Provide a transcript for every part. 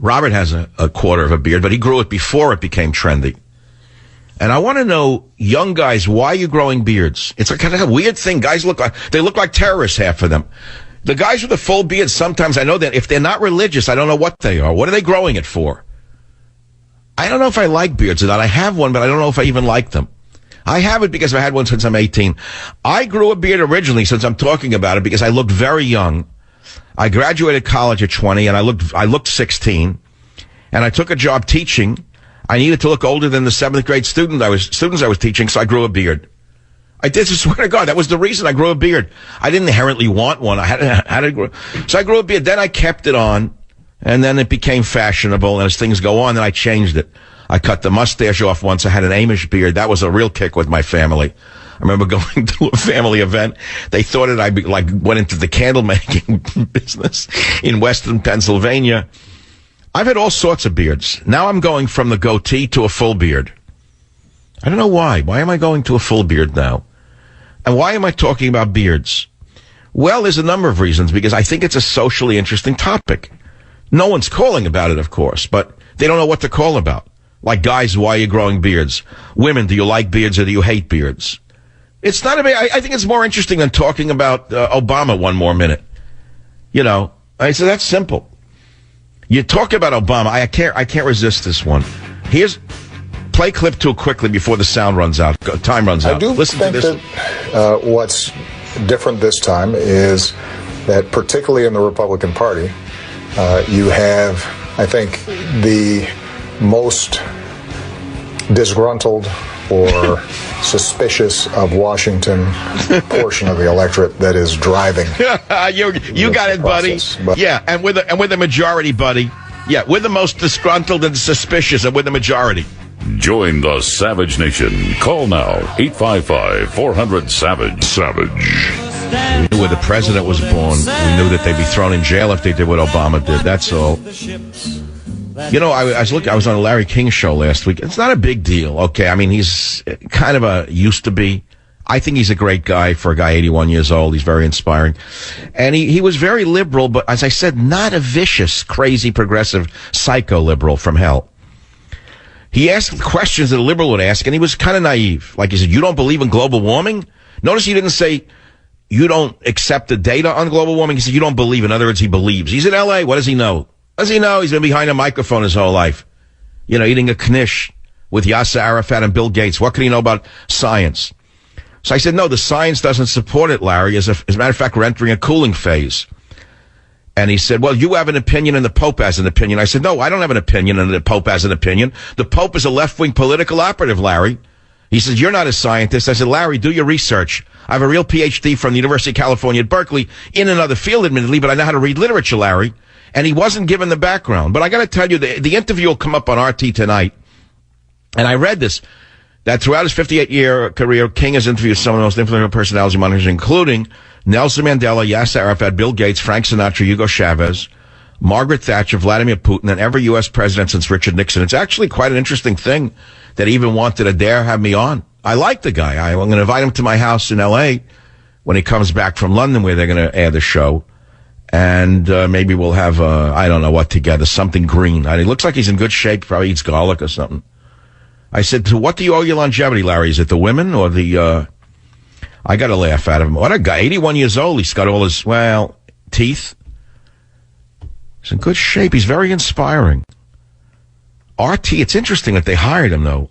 Robert has a quarter of a beard, but he grew it before it became trendy. And I want to know, young guys, why are you growing beards? It's a kind of a weird thing. Guys look like terrorists, half of them. The guys with the full beard, sometimes I know that if they're not religious, I don't know what they are. What are they growing it for? I don't know if I like beards or not. I have one, but I don't know if I even like them. I have it because I've had one since I'm 18. I grew a beard originally, since I'm talking about it, because I looked very young. I graduated college at 20, and I looked 16, and I took a job teaching. I needed to look older than the 7th grade students I was teaching, so I grew a beard. I did, swear to God, that was the reason I grew a beard. I didn't inherently want one. I had to grow. So I grew a beard. Then I kept it on, and then it became fashionable, and as things go on, then I changed it. I cut the mustache off once. I had an Amish beard. That was a real kick with my family. I remember going to a family event. They thought that I went into the candle making business in Western Pennsylvania. I've had all sorts of beards. Now I'm going from the goatee to a full beard. I don't know why. Why am I going to a full beard now? And why am I talking about beards? Well, there's a number of reasons, because I think it's a socially interesting topic. No one's calling about it, of course, but they don't know what to call about. Like, guys, why are you growing beards? Women, do you like beards or do you hate beards? It's not I think it's more interesting than talking about Obama one more minute. You know, I said that's simple. You talk about Obama. I can't resist this one. Play clip 2 quickly before the sound runs out. Time runs out. I do Listen think to this. That what's different this time is that, particularly in the Republican Party, you have, I think, the most disgruntled or suspicious of Washington portion of the electorate that is driving. you got it, buddy. Yeah, and with the majority, buddy. Yeah, we're the most disgruntled and suspicious, and we're the majority. Join the Savage Nation. Call now, 855-400-SAVAGE. Savage. We knew where the president was born. We knew that they'd be thrown in jail if they did what Obama did. That's all. You know, I was on a Larry King show last week. It's not a big deal, okay? I mean, he's kind of used to be. I think he's a great guy for a guy 81 years old. He's very inspiring. And he was very liberal, but as I said, not a vicious, crazy, progressive, psycho-liberal from hell. He asked questions that a liberal would ask, and he was kind of naive. Like he said, you don't believe in global warming? Notice he didn't say, you don't accept the data on global warming. He said, you don't believe. In other words, he believes. He's in L.A. What does he know? What does he know? He's been behind a microphone his whole life. You know, eating a knish with Yasser Arafat and Bill Gates. What can he know about science? So I said, no, the science doesn't support it, Larry. As a matter of fact, we're entering a cooling phase. And he said, well, you have an opinion and the Pope has an opinion. I said, no, I don't have an opinion and the Pope has an opinion. The Pope is a left-wing political operative, Larry. He says, you're not a scientist. I said, Larry, do your research. I have a real PhD from the University of California at Berkeley in another field, admittedly, but I know how to read literature, Larry. And he wasn't given the background. But I got to tell you, the interview will come up on RT tonight. And I read this, that throughout his 58-year career, King has interviewed some of the most influential personalities among us, including Nelson Mandela, Yasser Arafat, Bill Gates, Frank Sinatra, Hugo Chavez, Margaret Thatcher, Vladimir Putin, and every U.S. president since Richard Nixon. It's actually quite an interesting thing that he even wanted to dare have me on. I like the guy. I'm going to invite him to my house in L.A. when he comes back from London, where they're going to air the show. And maybe we'll have, I don't know what together, something green. He looks like he's in good shape. Probably eats garlic or something. I said, to what do you owe your longevity, Larry? Is it the women or the, I got to laugh at him. What a guy, 81 years old. He's got all his, teeth. He's in good shape. He's very inspiring. RT, it's interesting that they hired him, though.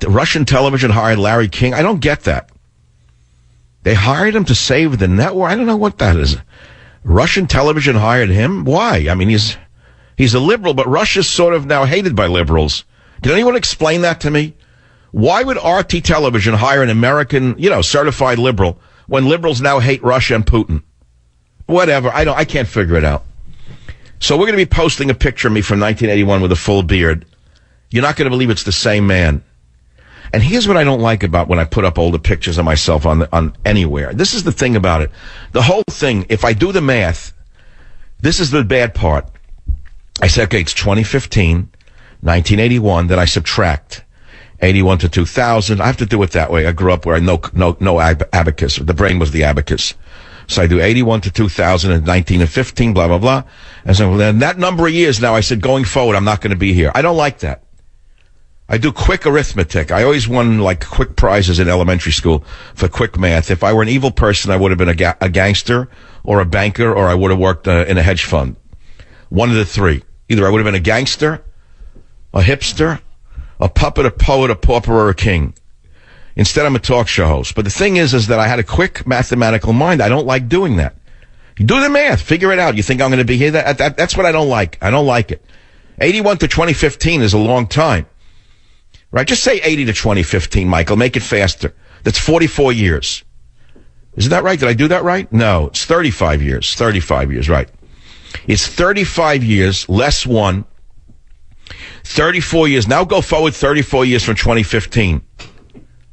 Russian television hired Larry King. I don't get that. They hired him to save the network. I don't know what that is. Russian television hired him? Why? I mean, he's a liberal, but Russia's sort of now hated by liberals. Can anyone explain that to me? Why would RT television hire an American, certified liberal when liberals now hate Russia and Putin? Whatever. I can't figure it out. So we're going to be posting a picture of me from 1981 with a full beard. You're not going to believe it's the same man. And here's what I don't like about when I put up older pictures of myself on anywhere. This is the thing about it. The whole thing, if I do the math, this is the bad part. I say, okay, it's 2015, 1981, then I subtract 81 to 2000. I have to do it that way. I grew up where I know abacus. The brain was the abacus. So I do 81 to 2000 and 19 and 15, blah, blah, blah. And so then that number of years now, I said, going forward, I'm not going to be here. I don't like that. I do quick arithmetic. I always won like quick prizes in elementary school for quick math. If I were an evil person, I would have been a gangster or a banker, or I would have worked in a hedge fund. One of the three. Either I would have been a gangster, a hipster, a puppet, a poet, a pauper, or a king. Instead, I'm a talk show host. But the thing is that I had a quick mathematical mind. I don't like doing that. You do the math. Figure it out. You think I'm going to be here? That's what I don't like. I don't like it. 81 to 2015 is a long time. Right? Just say 80 to 2015, Michael. Make it faster. That's 44 years. Isn't that right? Did I do that right? No. It's 35 years. 35 years, right. It's 35 years, less one. 34 years. Now go forward 34 years from 2015.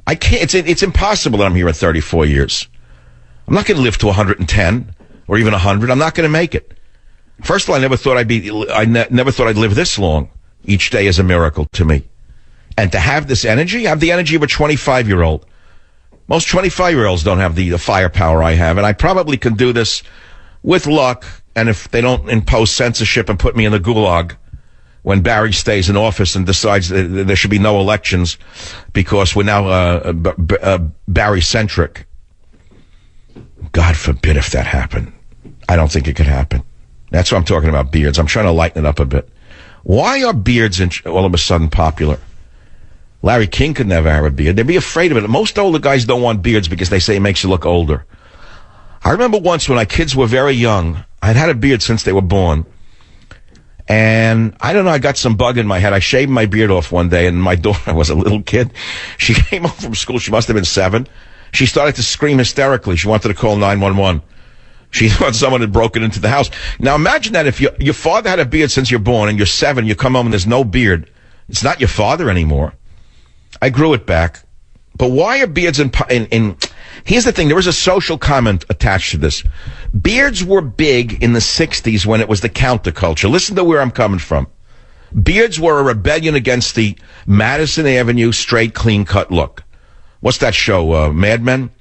I can't. It's impossible that I'm here at 34 years. I'm not going to live to 110 or even 100. I'm not going to make it. First of all, I never thought never thought I'd live this long. Each day is a miracle to me. And to have this energy, I have the energy of a 25-year-old. Most 25-year-olds don't have the firepower I have, and I probably can do this with luck. And if they don't impose censorship and put me in the gulag when Barry stays in office and decides that there should be no elections because we're now Barry-centric. God forbid if that happened. I don't think it could happen. That's what I'm talking about, beards. I'm trying to lighten it up a bit. Why are beards all of a sudden popular? Larry King could never have a beard. They'd be afraid of it. Most older guys don't want beards because they say it makes you look older. I remember once when my kids were very young, I'd had a beard since they were born. And I don't know, I got some bug in my head. I shaved my beard off one day, and my daughter was a little kid. She came home from school. She must have been 7. She started to scream hysterically. She wanted to call 911. She thought someone had broken into the house. Now imagine that if your father had a beard since you're born and you're 7, you come home and there's no beard. It's not your father anymore. I grew it back. But why are beards in here's the thing, there was a social comment attached to this. Beards were big in the 60s when it was the counterculture. Listen to where I'm coming from. Beards were a rebellion against the Madison Avenue straight, clean-cut look. What's that show, Mad Men?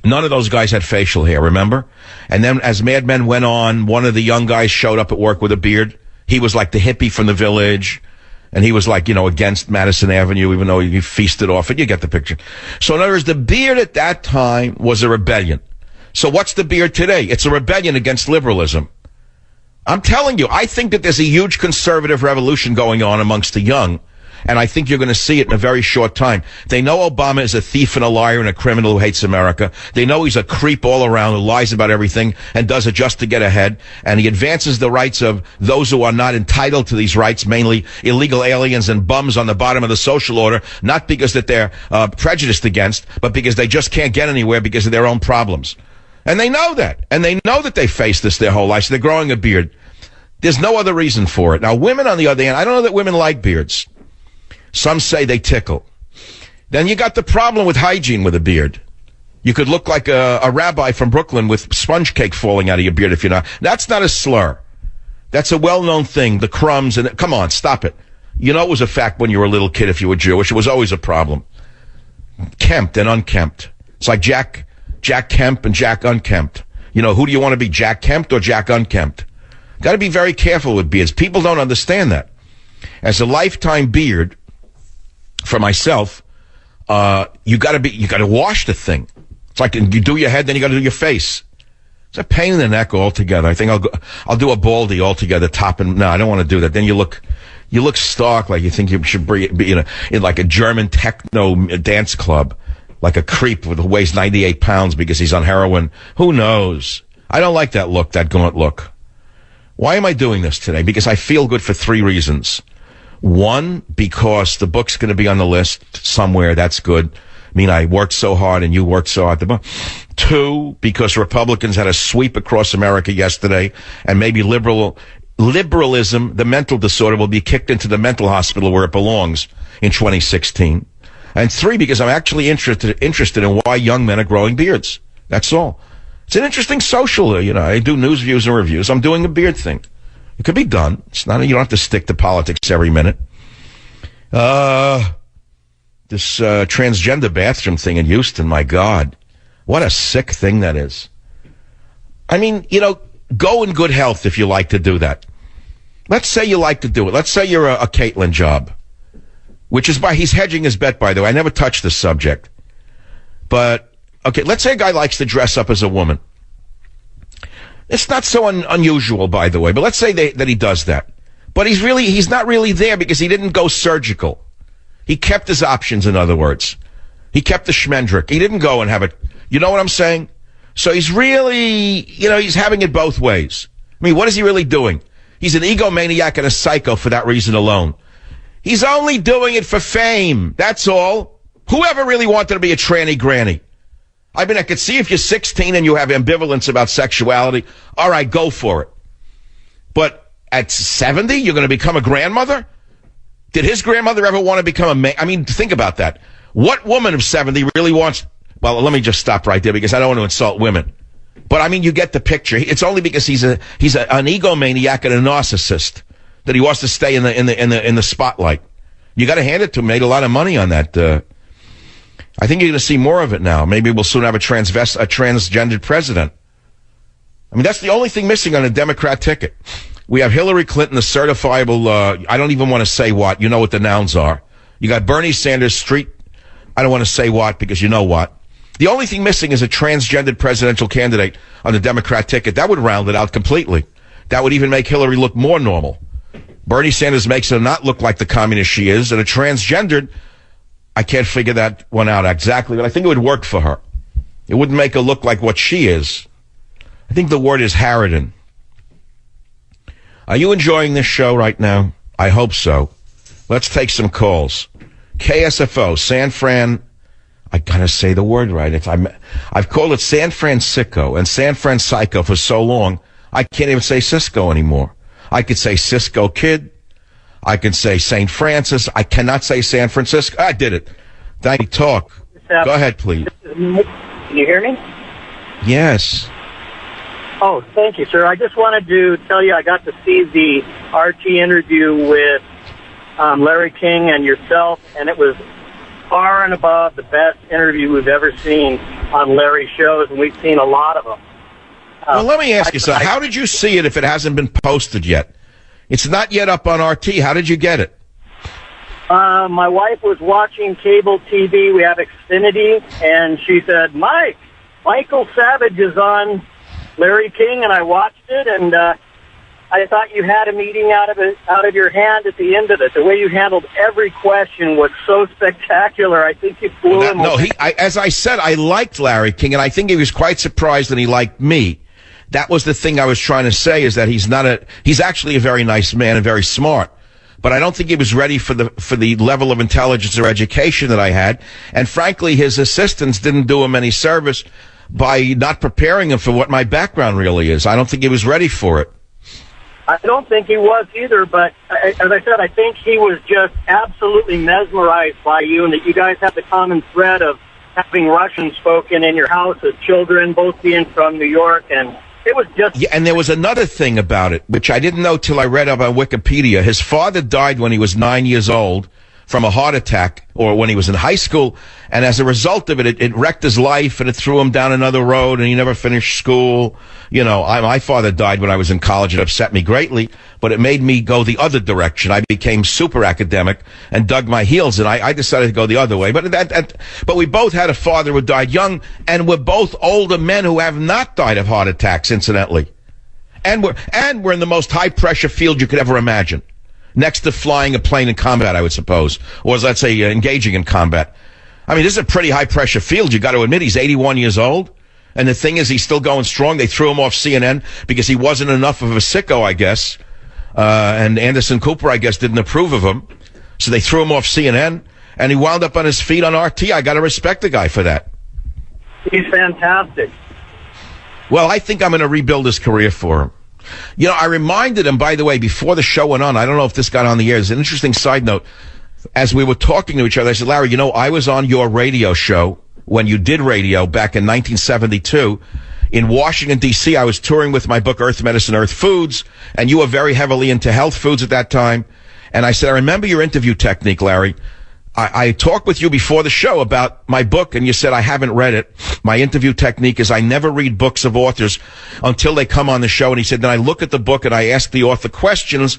None of those guys had facial hair, remember? And then as Mad Men went on, one of the young guys showed up at work with a beard. He was like the hippie from the village. And he was like, against Madison Avenue, even though he feasted off it. You get the picture. So in other words, the beard at that time was a rebellion. So what's the beard today? It's a rebellion against liberalism. I'm telling you, I think that there's a huge conservative revolution going on amongst the young. And I think you're going to see it in a very short time. They know Obama is a thief and a liar and a criminal who hates America. They know he's a creep all around who lies about everything and does it just to get ahead. And he advances the rights of those who are not entitled to these rights, mainly illegal aliens and bums on the bottom of the social order, not because that they're prejudiced against, but because they just can't get anywhere because of their own problems. And they know that. And they know that they face this their whole life. So they're growing a beard. There's no other reason for it. Now, women, on the other hand, I don't know that women like beards. Some say they tickle. Then you got the problem with hygiene with a beard. You could look like a rabbi from Brooklyn with sponge cake falling out of your beard if you're not. That's not a slur. That's a well-known thing. The crumbs and come on, stop it. You know it was a fact when you were a little kid if you were Jewish. It was always a problem. Kempt and unkempt. It's like Jack Kemp and Jack Unkempt. Who do you want to be, Jack Kempt or Jack Unkempt? Got to be very careful with beards. People don't understand that. As a lifetime beard, for myself, you got to wash the thing. It's like you do your head, then you got to do your face. It's a pain in the neck altogether. I think I'll do a baldy altogether, top and no, I don't want to do that. Then you look stark, like you think you should be in like a German techno dance club, like a creep who weighs 98 pounds because he's on heroin. Who knows? I don't like that look, that gaunt look. Why am I doing this today? Because I feel good for 3 reasons. 1, because the book's going to be on the list somewhere. That's good. I worked so hard and you worked so hard. 2, because Republicans had a sweep across America yesterday, and maybe liberalism, the mental disorder, will be kicked into the mental hospital where it belongs in 2016. And 3, because I'm actually interested in why young men are growing beards. That's all. It's an interesting social, I do news, views, and reviews. I'm doing a beard thing. It could be done. It's not. You don't have to stick to politics every minute. This transgender bathroom thing in Houston, my God. What a sick thing that is. I mean, go in good health if you like to do that. Let's say you like to do it. Let's say you're a Caitlyn job, which is he's hedging his bet, by the way. I never touched this subject. But, okay, let's say a guy likes to dress up as a woman. It's not so unusual, by the way, but let's say that he does that. But he's not really there because he didn't go surgical. He kept his options, in other words. He kept the schmendrick. He didn't go and have it. You know what I'm saying? So he's really, he's having it both ways. I mean, what is he really doing? He's an egomaniac and a psycho for that reason alone. He's only doing it for fame. That's all. Whoever really wanted to be a tranny granny? I mean, I could see if you're 16 and you have ambivalence about sexuality. All right, go for it. But at 70, you're going to become a grandmother? Did his grandmother ever want to become I mean, think about that. What woman of 70 really wants... Well, let me just stop right there because I don't want to insult women. But I mean, you get the picture. It's only because he's an egomaniac and a narcissist that he wants to stay in the spotlight. You got to hand it to him. Made a lot of money on that. I think you're going to see more of it now. Maybe we'll soon have a transgendered president. I mean, that's the only thing missing on a Democrat ticket. We have Hillary Clinton, the certifiable. I don't even want to say what. You know what the nouns are. You got Bernie Sanders, street. I don't want to say what because you know what. The only thing missing is a transgendered presidential candidate on the Democrat ticket. That would round it out completely. That would even make Hillary look more normal. Bernie Sanders makes her not look like the communist she is, and a transgendered, I can't figure that one out exactly, but I think it would work for her. It wouldn't make her look like what she is. I think the word is harridan. Are you enjoying this show right now? I hope so. Let's take some calls. KSFO, San Fran... I gotta say the word right. I've called it San Francisco and San Francisco for so long, I can't even say Cisco anymore. I could say Cisco Kid. I can say St. Francis. I cannot say San Francisco. I did it. Thank you. Talk. Go ahead, please. Can you hear me? Yes. Oh, thank you, sir. I just wanted to tell you I got to see the RT interview with Larry King and yourself, and it was far and above the best interview we've ever seen on Larry's shows, and we've seen a lot of them. Well, let me ask you something. How did you see it if it hasn't been posted yet? It's not yet up on RT. How did you get it? My wife was watching cable TV. We have Xfinity, and she said, Michael Savage is on Larry King, and I watched it, and I thought you had a meeting out of your hand at the end of it. The way you handled every question was so spectacular. I think you flew him. No, as I said, I liked Larry King, and I think he was quite surprised that he liked me. That was the thing I was trying to say, is that he's actually a very nice man and very smart. But I don't think he was ready for the level of intelligence or education that I had. And frankly, his assistants didn't do him any service by not preparing him for what my background really is. I don't think he was ready for it. I don't think he was either, but as I said, I think he was just absolutely mesmerized by you, and that you guys have the common thread of having Russian spoken in your house as children, both being from New York, and it was just... Yeah, and there was another thing about it, which I didn't know till I read up on Wikipedia. His father died when he was 9 years old from a heart attack, or when he was in high school, and as a result of it, it wrecked his life, and it threw him down another road, and he never finished school. You know, my father died when I was in college. It upset me greatly, but it made me go the other direction. I became super academic and dug my heels, and I decided to go the other way. But we both had a father who died young, and we're both older men who have not died of heart attacks, incidentally. And we're in the most high-pressure field you could ever imagine. Next to flying a plane in combat, I would suppose. Or let's say engaging in combat. I mean, this is a pretty high-pressure field. You got to admit, he's 81 years old. And the thing is, he's still going strong. They threw him off CNN because he wasn't enough of a sicko, I guess. And Anderson Cooper, I guess, didn't approve of him. So they threw him off CNN. And he wound up on his feet on RT. I got to respect the guy for that. He's fantastic. Well, I think I'm going to rebuild his career for him. You know, I reminded him, by the way, before the show went on, I don't know if this got on the air, there's an interesting side note. As we were talking to each other, I said, Larry, you know, I was on your radio show when you did radio back in 1972 in Washington, D.C. I was touring with my book, Earth Medicine, Earth Foods, and you were very heavily into health foods at that time. And I said, I remember your interview technique, Larry. I talked with you before the show about my book, and you said I haven't read it. My interview technique is I never read books of authors until they come on the show. And he said, then I look at the book and I ask the author questions